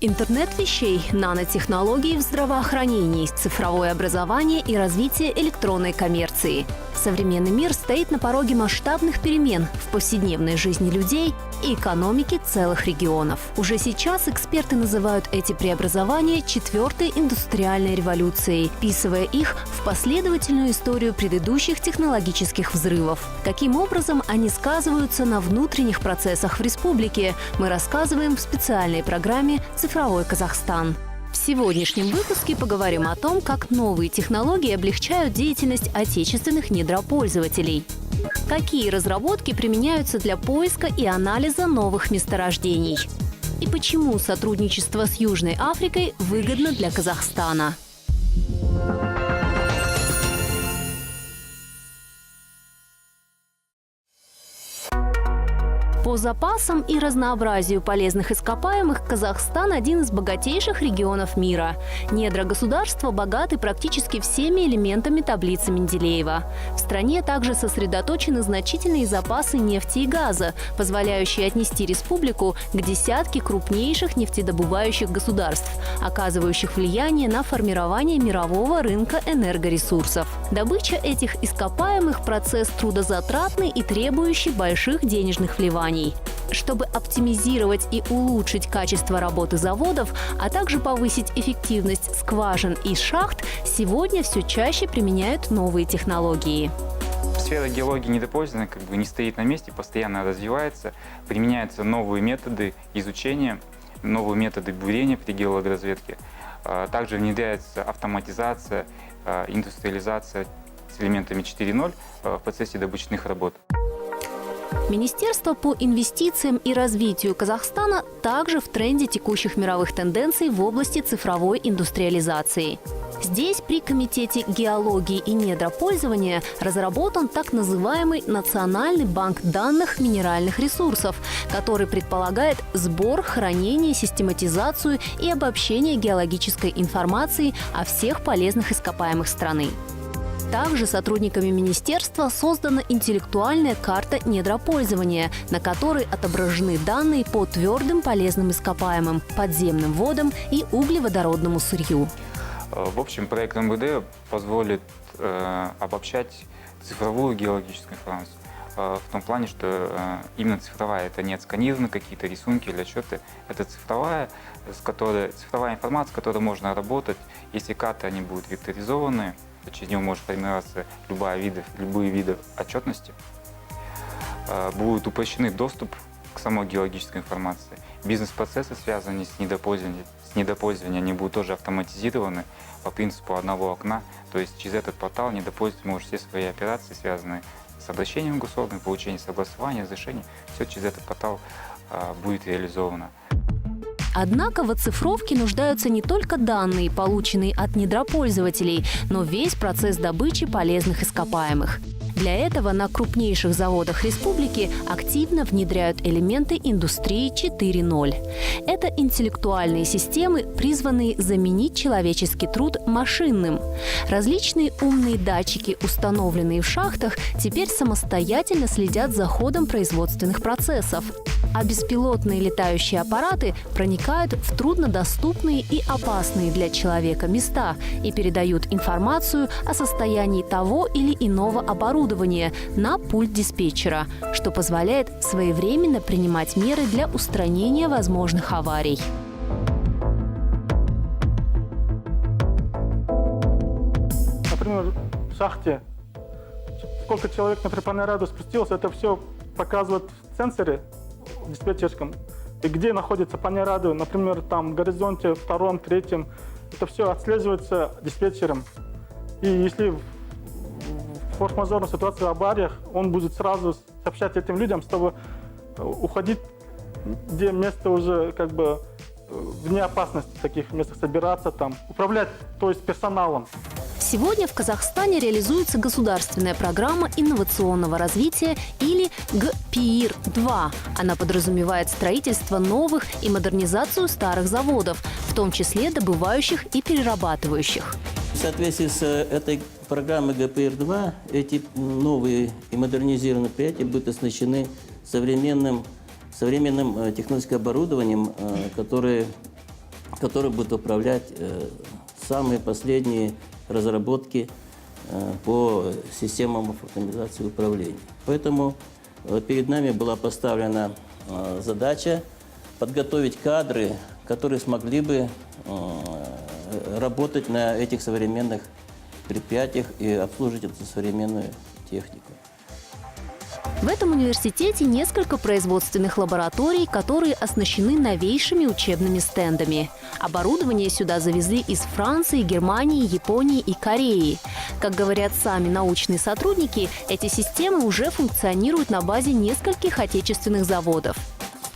Интернет вещей, нанотехнологии в здравоохранении, цифровое образование и развитие электронной коммерции. Современный мир стоит на пороге масштабных перемен в повседневной жизни людей и экономике целых регионов. Уже сейчас эксперты называют эти преобразования четвертой индустриальной революцией, вписывая их в последовательную историю предыдущих технологических взрывов. Каким образом они сказываются на внутренних процессах в республике, мы рассказываем в специальной программе «Цифровой Казахстан». В сегодняшнем выпуске поговорим о том, как новые технологии облегчают деятельность отечественных недропользователей. Какие разработки применяются для поиска и анализа новых месторождений? И почему сотрудничество с Южной Африкой выгодно для Казахстана? По запасам и разнообразию полезных ископаемых Казахстан – один из богатейших регионов мира. Недра государства богаты практически всеми элементами таблицы Менделеева. В стране также сосредоточены значительные запасы нефти и газа, позволяющие отнести республику к десятке крупнейших нефтедобывающих государств, оказывающих влияние на формирование мирового рынка энергоресурсов. Добыча этих ископаемых – процесс трудозатратный и требующий больших денежных вливаний. Чтобы оптимизировать и улучшить качество работы заводов, а также повысить эффективность скважин и шахт, сегодня все чаще применяют новые технологии. Сфера геологии недропользования не стоит на месте, постоянно развивается, применяются новые методы изучения, новые методы бурения при геологоразведке. Также внедряется автоматизация, индустриализация с элементами 4.0 в процессе добычных работ. Министерство по инвестициям и развитию Казахстана также в тренде текущих мировых тенденций в области цифровой индустриализации. Здесь при Комитете геологии и недропользования разработан так называемый Национальный банк данных минеральных ресурсов, который предполагает сбор, хранение, систематизацию и обобщение геологической информации о всех полезных ископаемых страны. Также сотрудниками министерства создана интеллектуальная карта недропользования, на которой отображены данные по твердым полезным ископаемым, подземным водам и углеводородному сырью. В общем, проект МВД позволит обобщать цифровую геологическую информацию. В том плане, что именно цифровая, это не отсканированы какие-то рисунки или отчеты, это цифровая информация, с которой можно работать. Если карты они будут векторизованы, через него может формироваться любые виды отчетности. Будет упрощенный доступ к самой геологической информации. Бизнес-процессы, связанные с недропользованием, они будут тоже автоматизированы по принципу одного окна. То есть через этот портал недропользователь может все свои операции, связанные с обращением к госорганам, получением согласования, разрешения, все через этот портал будет реализовано. Однако в оцифровке нуждаются не только данные, полученные от недропользователей, но весь процесс добычи полезных ископаемых. Для этого на крупнейших заводах республики активно внедряют элементы индустрии 4.0. Это интеллектуальные системы, призванные заменить человеческий труд машинным. Различные умные датчики, установленные в шахтах, теперь самостоятельно следят за ходом производственных процессов. А беспилотные летающие аппараты проникают в труднодоступные и опасные для человека места и передают информацию о состоянии того или иного оборудования на пульт диспетчера, что позволяет своевременно принимать меры для устранения возможных аварий. Например, в шахте сколько человек, например, по наряду спустилось, это все показывает в сенсоре диспетчерском, и где находится панераду, например, там в горизонте втором, третьем, это все отслеживается диспетчером. И если в форс-мажорной ситуации, в авариях, он будет сразу сообщать этим людям, чтобы уходить, где место уже вне опасности, в таких местах собираться, там, управлять, то есть персоналом. Сегодня в Казахстане реализуется государственная программа инновационного развития или ГПИР-2. Она подразумевает строительство новых и модернизацию старых заводов, в том числе добывающих и перерабатывающих. В соответствии с этой программой ГПИР-2 эти новые и модернизированные предприятия будут оснащены современным техническим оборудованием, которое который будет управлять самые последние разработки по системам автоматизации управления. Поэтому перед нами была поставлена задача подготовить кадры, которые смогли бы работать на этих современных предприятиях и обслуживать эту современную технику. В этом университете несколько производственных лабораторий, которые оснащены новейшими учебными стендами. Оборудование сюда завезли из Франции, Германии, Японии и Кореи. Как говорят сами научные сотрудники, эти системы уже функционируют на базе нескольких отечественных заводов.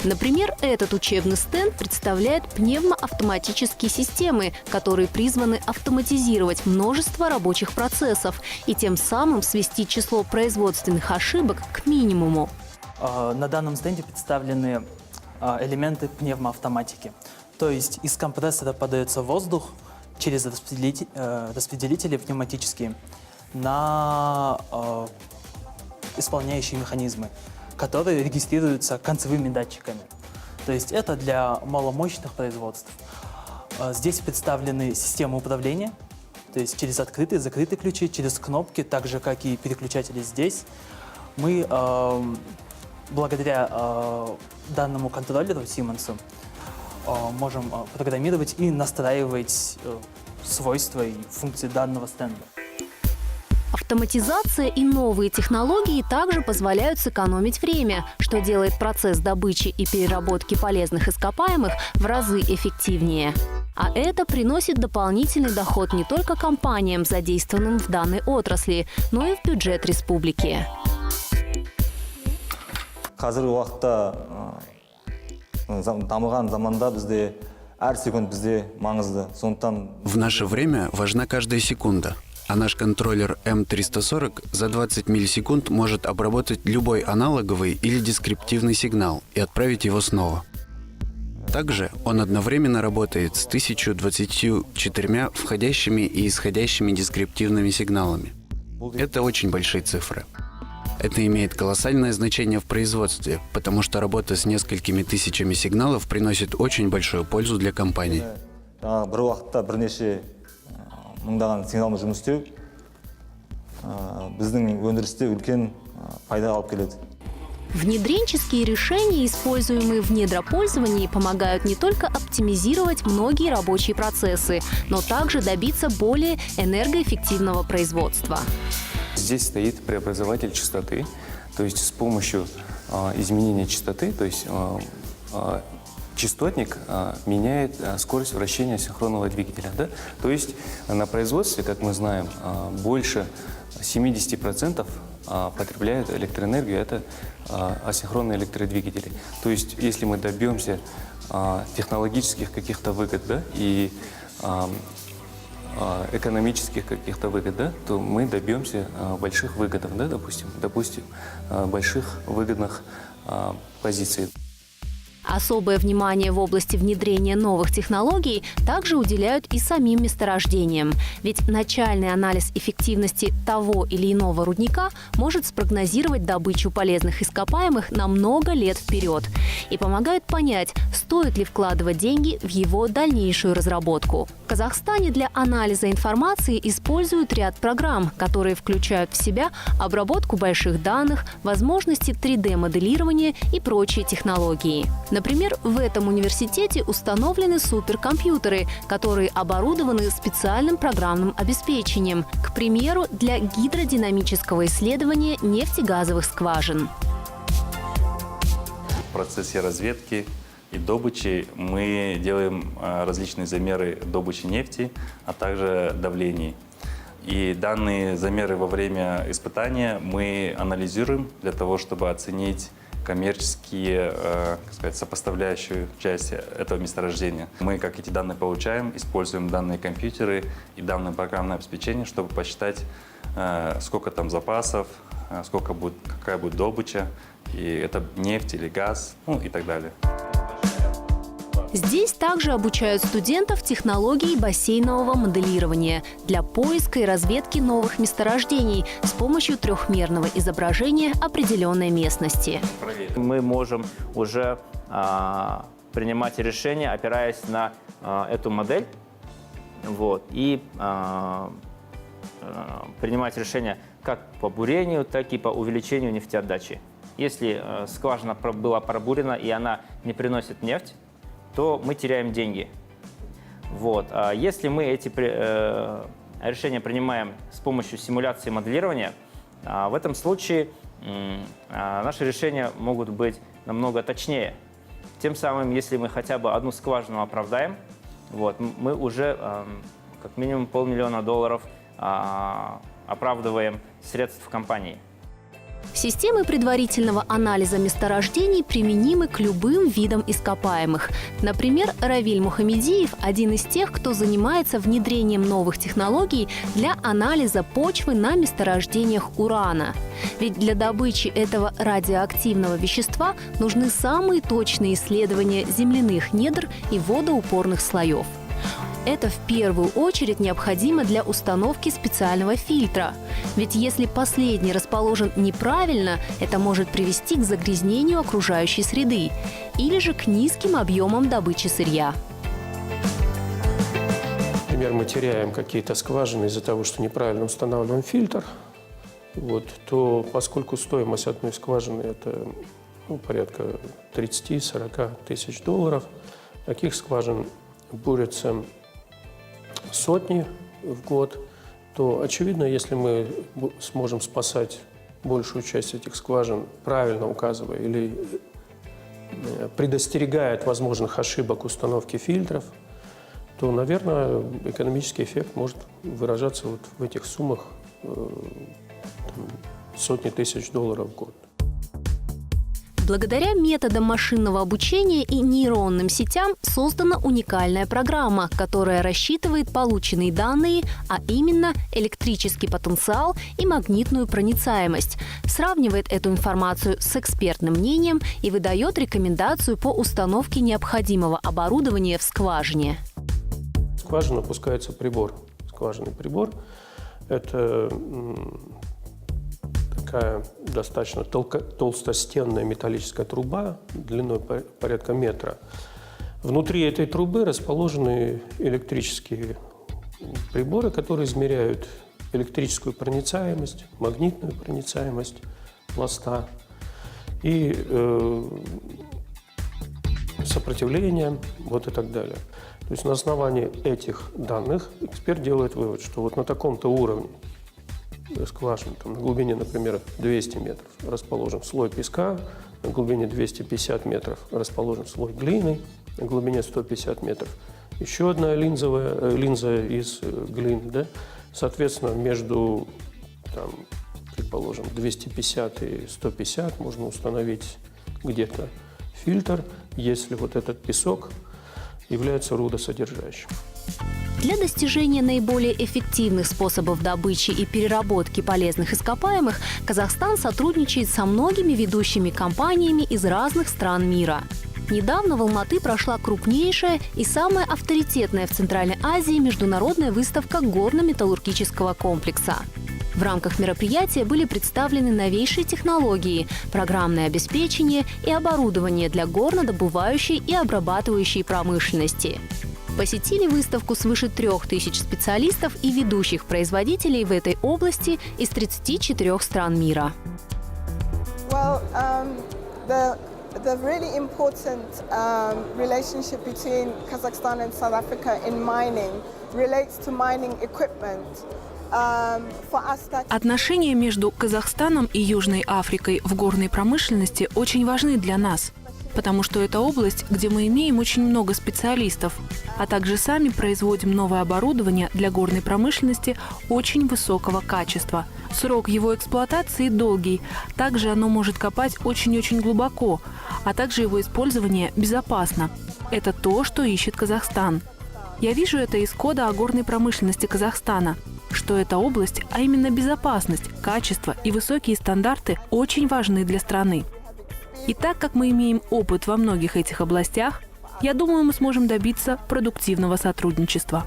Например, этот учебный стенд представляет пневмоавтоматические системы, которые призваны автоматизировать множество рабочих процессов и тем самым свести число производственных ошибок к минимуму. На данном стенде представлены элементы пневмоавтоматики. То есть из компрессора подается воздух через распределители пневматические на исполняющие механизмы, которые регистрируются концевыми датчиками. То есть это для маломощных производств. Здесь представлены системы управления, то есть через открытые, закрытые ключи, через кнопки, так же, как и переключатели здесь. Мы благодаря данному контроллеру Siemens можем программировать и настраивать свойства и функции данного стенда. Автоматизация и новые технологии также позволяют сэкономить время, что делает процесс добычи и переработки полезных ископаемых в разы эффективнее. А это приносит дополнительный доход не только компаниям, задействованным в данной отрасли, но и в бюджет республики. Қазіргі уақытта дамыған заманда бізде әр секунд бізде маңызды. Сондықтан В наше время важна каждая секунда. А наш контроллер М340 за 20 миллисекунд может обработать любой аналоговый или дескриптивный сигнал и отправить его снова. Также он одновременно работает с 1024 входящими и исходящими дескриптивными сигналами. Это очень большие цифры. Это имеет колоссальное значение в производстве, потому что работа с несколькими тысячами сигналов приносит очень большую пользу для компании. бір уақытта бірнеше мыңдаған сигналмен жұмыс істеу біздің өндірісте үлкен пайда алып келеді. Внедренческие решения, используемые в недропользовании, помогают не только оптимизировать многие рабочие процессы, но также добиться более энергоэффективного производства. Здесь стоит преобразователь частоты, то есть с помощью изменения частоты, то есть частотник меняет скорость вращения синхронного двигателя. Да? То есть на производстве, как мы знаем, больше 70% потребляют электроэнергию, это асинхронные электродвигатели. То есть если мы добьемся технологических каких-то выгод, да, и экономических каких-то выгод, да, то мы добьемся больших выгод, да, допустим, больших выгодных позиций. Особое внимание в области внедрения новых технологий также уделяют и самим месторождениям. Ведь начальный анализ эффективности того или иного рудника может спрогнозировать добычу полезных ископаемых на много лет вперед и помогает понять, стоит ли вкладывать деньги в его дальнейшую разработку. В Казахстане для анализа информации используют ряд программ, которые включают в себя обработку больших данных, возможности 3D-моделирования и прочие технологии. Например, в этом университете установлены суперкомпьютеры, которые оборудованы специальным программным обеспечением, к примеру, для гидродинамического исследования нефтегазовых скважин. В процессе разведки и добычи мы делаем различные замеры добычи нефти, а также давлений. И данные замеры во время испытания мы анализируем для того, чтобы оценить коммерческие, сопоставляющую часть этого месторождения. Мы, как эти данные получаем, используем данные компьютеры и данное программное обеспечение, чтобы посчитать, сколько там запасов, какая будет добыча, и это нефть или газ, ну и так далее. Здесь также обучают студентов технологии бассейнового моделирования для поиска и разведки новых месторождений с помощью трехмерного изображения определенной местности. Мы можем уже принимать решения, опираясь на эту модель, вот, и принимать решения как по бурению, так и по увеличению нефтеотдачи. Если скважина была пробурена и она не приносит нефть, то мы теряем деньги. Вот. А если мы эти решения принимаем с помощью симуляции и моделирования, в этом случае наши решения могут быть намного точнее. Тем самым, если мы хотя бы одну скважину оправдаем, вот, мы уже как минимум $500 000 оправдываем средств компании. Системы предварительного анализа месторождений применимы к любым видам ископаемых. Например, Равиль Мухамедиев – один из тех, кто занимается внедрением новых технологий для анализа почвы на месторождениях урана. Ведь для добычи этого радиоактивного вещества нужны самые точные исследования земляных недр и водоупорных слоев. Это в первую очередь необходимо для установки специального фильтра. Ведь если последний расположен неправильно, это может привести к загрязнению окружающей среды или же к низким объемам добычи сырья. Например, мы теряем какие-то скважины из-за того, что неправильно устанавливаем фильтр, вот, то поскольку стоимость одной скважины – это порядка 30-40 тысяч долларов, таких скважин бурятся сотни в год, то, очевидно, если мы сможем спасать большую часть этих скважин, правильно указывая или предостерегая от возможных ошибок установки фильтров, то, наверное, экономический эффект может выражаться вот в этих суммах сотни тысяч долларов в год. Благодаря методам машинного обучения и нейронным сетям создана уникальная программа, которая рассчитывает полученные данные, а именно электрический потенциал и магнитную проницаемость, сравнивает эту информацию с экспертным мнением и выдает рекомендацию по установке необходимого оборудования в скважине. В скважину опускается прибор. Скважинный прибор – это такая достаточно толстостенная металлическая труба длиной порядка метра. Внутри этой трубы расположены электрические приборы, которые измеряют электрическую проницаемость, магнитную проницаемость пласта и сопротивление, вот и так далее. То есть на основании этих данных эксперт делает вывод, что вот на таком-то уровне скважин, там, на глубине, например, 200 метров расположен слой песка, на глубине 250 метров расположен слой глины, на глубине 150 метров еще одна линза из глины. Да? Соответственно, между, там, предположим, 250 и 150 можно установить где-то фильтр, если вот этот песок является рудосодержащим. Для достижения наиболее эффективных способов добычи и переработки полезных ископаемых Казахстан сотрудничает со многими ведущими компаниями из разных стран мира. Недавно в Алматы прошла крупнейшая и самая авторитетная в Центральной Азии международная выставка горно-металлургического комплекса. В рамках мероприятия были представлены новейшие технологии, программное обеспечение и оборудование для горнодобывающей и обрабатывающей промышленности. Посетили выставку свыше 3000 специалистов и ведущих производителей в этой области из 34 стран мира. The really important relationship between Kazakhstan and South Africa in mining relates to mining equipment. Отношения между Казахстаном и Южной Африкой в горной промышленности очень важны для нас, потому что это область, где мы имеем очень много специалистов, а также сами производим новое оборудование для горной промышленности очень высокого качества. Срок его эксплуатации долгий, также оно может копать очень-очень глубоко, а также его использование безопасно. Это то, что ищет Казахстан. Я вижу это из кода о горной промышленности Казахстана, что эта область, а именно безопасность, качество и высокие стандарты очень важны для страны. И так как мы имеем опыт во многих этих областях, я думаю, мы сможем добиться продуктивного сотрудничества.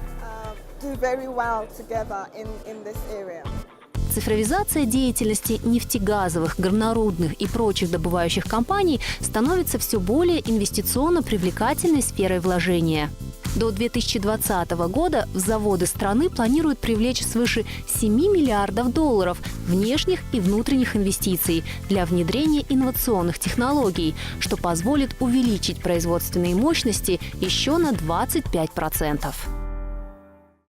Цифровизация деятельности нефтегазовых, горнорудных и прочих добывающих компаний становится все более инвестиционно привлекательной сферой вложения. До 2020 года в заводы страны планируют привлечь свыше 7 миллиардов долларов внешних и внутренних инвестиций для внедрения инновационных технологий, что позволит увеличить производственные мощности еще на 25%.